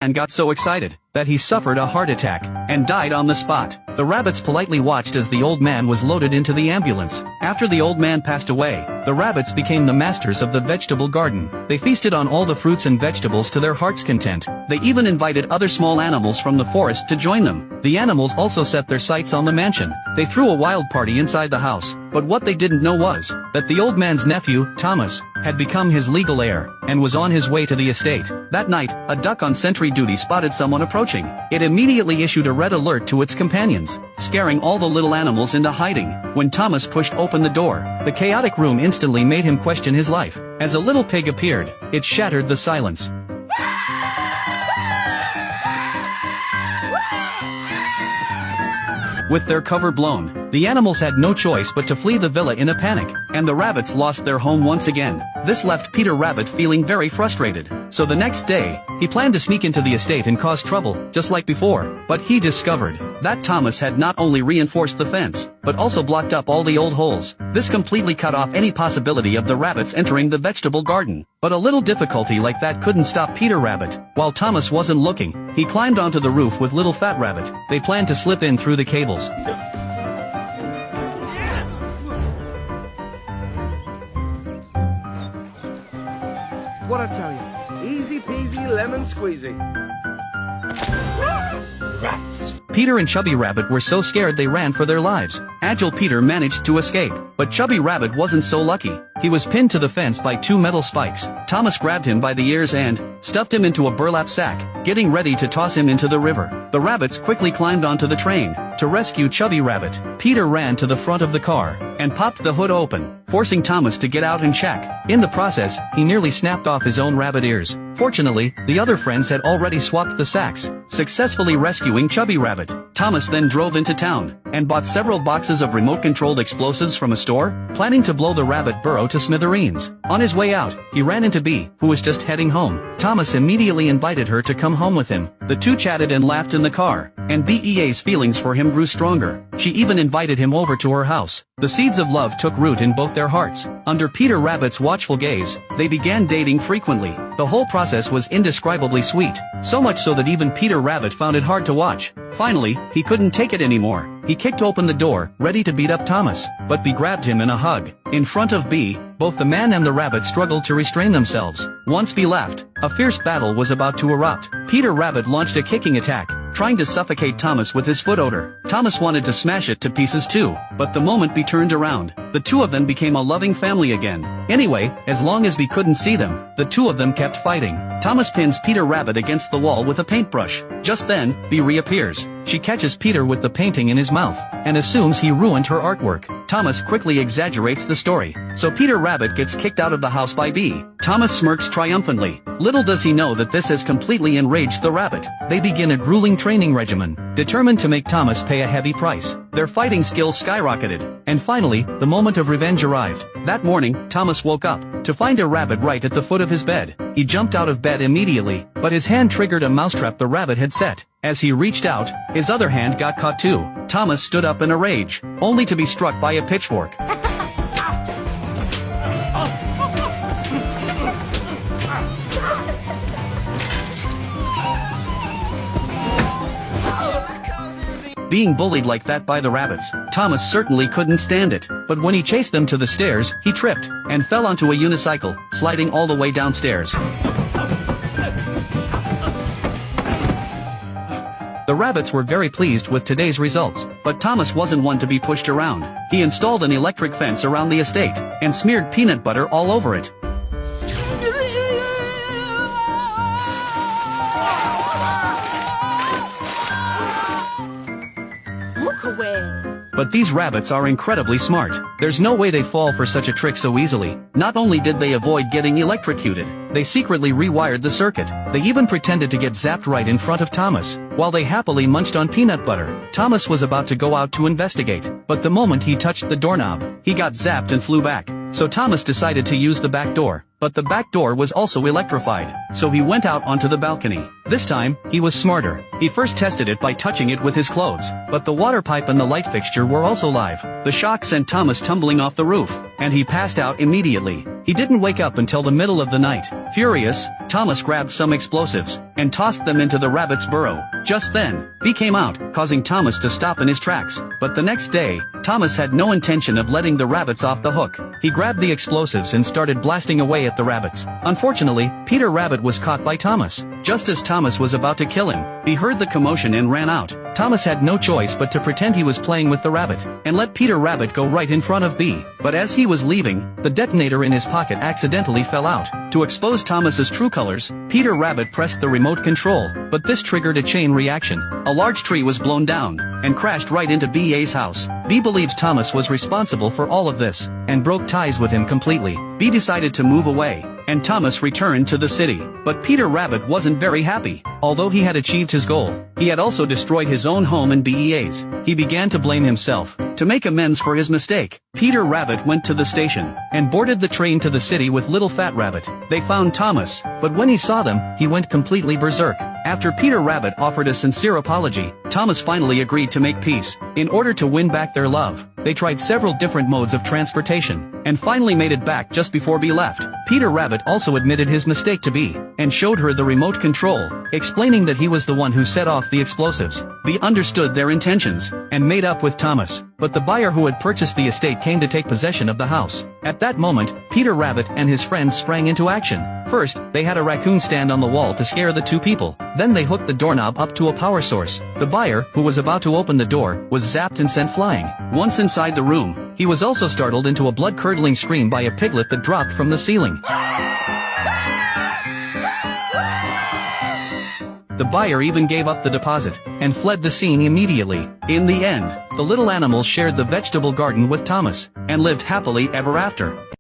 and got so excited that he suffered a heart attack and died on the spot. The rabbits politely watched as the old man was loaded into the ambulance. After the old man passed away, the rabbits became the masters of the vegetable garden. They feasted on all the fruits and vegetables to their heart's content. They even invited other small animals from the forest to join them. The animals also set their sights on the mansion. They threw a wild party inside the house, but what they didn't know was that the old man's nephew, Thomas, had become his legal heir and was on his way to the estate. That night, a duck on sentry duty spotted someone approaching. It immediately issued a red alert to its companions, scaring all the little animals into hiding. When Thomas pushed open the door, the chaotic room instantly made him question his life. As a little pig appeared, it shattered the silence. With their cover blown, the animals had no choice but to flee the villa in a panic, and the rabbits lost their home once again. This left Peter Rabbit feeling very frustrated. So the next day, he planned to sneak into the estate and cause trouble, just like before. But he discovered that Thomas had not only reinforced the fence, but also blocked up all the old holes. This completely cut off any possibility of the rabbits entering the vegetable garden. But a little difficulty like that couldn't stop Peter Rabbit. While Thomas wasn't looking, he climbed onto the roof with Little Fat Rabbit. They planned to slip in through the cables. What I tell you? Easy peasy lemon squeezy. Rats. Peter and Chubby Rabbit were so scared they ran for their lives. Agile Peter managed to escape, but Chubby Rabbit wasn't so lucky. He was pinned to the fence by 2 metal spikes. Thomas grabbed him by the ears and stuffed him into a burlap sack, getting ready to toss him into the river. The rabbits quickly climbed onto the train to rescue Chubby Rabbit. Peter ran to the front of the car and popped the hood open, forcing Thomas to get out and check. In the process, he nearly snapped off his own rabbit ears. Fortunately, the other friends had already swapped the sacks, successfully rescuing Chubby Rabbit. Thomas then drove into town and bought several boxes of remote-controlled explosives from a store, planning to blow the rabbit burrow to smithereens. On his way out, he ran into Bee, who was just heading home. Thomas immediately invited her to come home with him. The two chatted and laughed in the car, and Bea's feelings for him grew stronger. She even invited him over to her house. The seeds of love took root in both their hearts. Under Peter Rabbit's watchful gaze, they began dating frequently. The whole process was indescribably sweet, so much so that even Peter Rabbit found it hard to watch. Finally, he couldn't take it anymore. He kicked open the door, ready to beat up Thomas, but Bee grabbed him in a hug. In front of Bee, both the man and the rabbit struggled to restrain themselves. Once Bee left, a fierce battle was about to erupt. Peter Rabbit launched a kicking attack, trying to suffocate Thomas with his foot odor. Thomas wanted to smash it to pieces too, but the moment Bee turned around, the two of them became a loving family again. Anyway, as long as Bee couldn't see them, the two of them kept fighting. Thomas pins Peter Rabbit against the wall with a paintbrush. Just then, Bee reappears. She catches Peter with the painting in his mouth, and assumes he ruined her artwork. Thomas quickly exaggerates the story, so Peter Rabbit gets kicked out of the house by Bee. Thomas smirks triumphantly. Little does he know that this has completely enraged the rabbit. They begin a grueling training regimen, determined to make Thomas pay a heavy price. Their fighting skills skyrocketed, and finally, the moment of revenge arrived. That morning, Thomas woke up to find a rabbit right at the foot of his bed. He jumped out of bed immediately, but his hand triggered a mousetrap the rabbit had set. As he reached out, his other hand got caught too. Thomas stood up in a rage, only to be struck by a pitchfork. Being bullied like that by the rabbits, Thomas certainly couldn't stand it. But when he chased them to the stairs, he tripped and fell onto a unicycle, sliding all the way downstairs. The rabbits were very pleased with today's results, but Thomas wasn't one to be pushed around. He installed an electric fence around the estate and smeared peanut butter all over it. Look away. But these rabbits are incredibly smart. There's no way they fall for such a trick so easily. Not only did they avoid getting electrocuted, they secretly rewired the circuit. They even pretended to get zapped right in front of Thomas, while they happily munched on peanut butter. Thomas was about to go out to investigate, but the moment he touched the doorknob, he got zapped and flew back. So Thomas decided to use the back door. But the back door was also electrified, so he went out onto the balcony. This time, he was smarter. He first tested it by touching it with his clothes, but the water pipe and the light fixture were also live. The shock sent Thomas tumbling off the roof. and he passed out immediately. He didn't wake up until the middle of the night. Furious, Thomas grabbed some explosives and tossed them into the rabbit's burrow. Just then, Bee came out, causing Thomas to stop in his tracks. But the next day, Thomas had no intention of letting the rabbits off the hook. He grabbed the explosives and started blasting away at the rabbits. Unfortunately, Peter Rabbit was caught by Thomas. Just as Thomas was about to kill him, Bee heard the commotion and ran out. Thomas had no choice but to pretend he was playing with the rabbit, and let Peter Rabbit go right in front of Bee. But as he was leaving, the detonator in his pocket accidentally fell out. To expose Thomas's true colors, Peter Rabbit pressed the remote control, but this triggered a chain reaction. A large tree was blown down, and crashed right into B's house. Bee believed Thomas was responsible for all of this, and broke ties with him completely. Bee decided to move away, and Thomas returned to the city. But Peter Rabbit wasn't very happy. Although he had achieved his goal, he had also destroyed his own home and Bea's. He began to blame himself. To make amends for his mistake, Peter Rabbit went to the station, and boarded the train to the city with Little Fat Rabbit. They found Thomas, but when he saw them, he went completely berserk. After Peter Rabbit offered a sincere apology, Thomas finally agreed to make peace. In order to win back their love, they tried several different modes of transportation, and finally made it back just before Bee left. Peter Rabbit also admitted his mistake to Bee, and showed her the remote control, explaining that he was the one who set off the explosives. Bee understood their intentions, and made up with Thomas, but the buyer who had purchased the estate came to take possession of the house. At that moment, Peter Rabbit and his friends sprang into action. First, they had a raccoon stand on the wall to scare the two people. Then they hooked the doorknob up to a power source. The buyer, who was about to open the door, was zapped and sent flying. Once inside the room, he was also startled into a blood-curdling scream by a piglet that dropped from the ceiling. The buyer even gave up the deposit, and fled the scene immediately. In the end, the little animals shared the vegetable garden with Thomas, and lived happily ever after.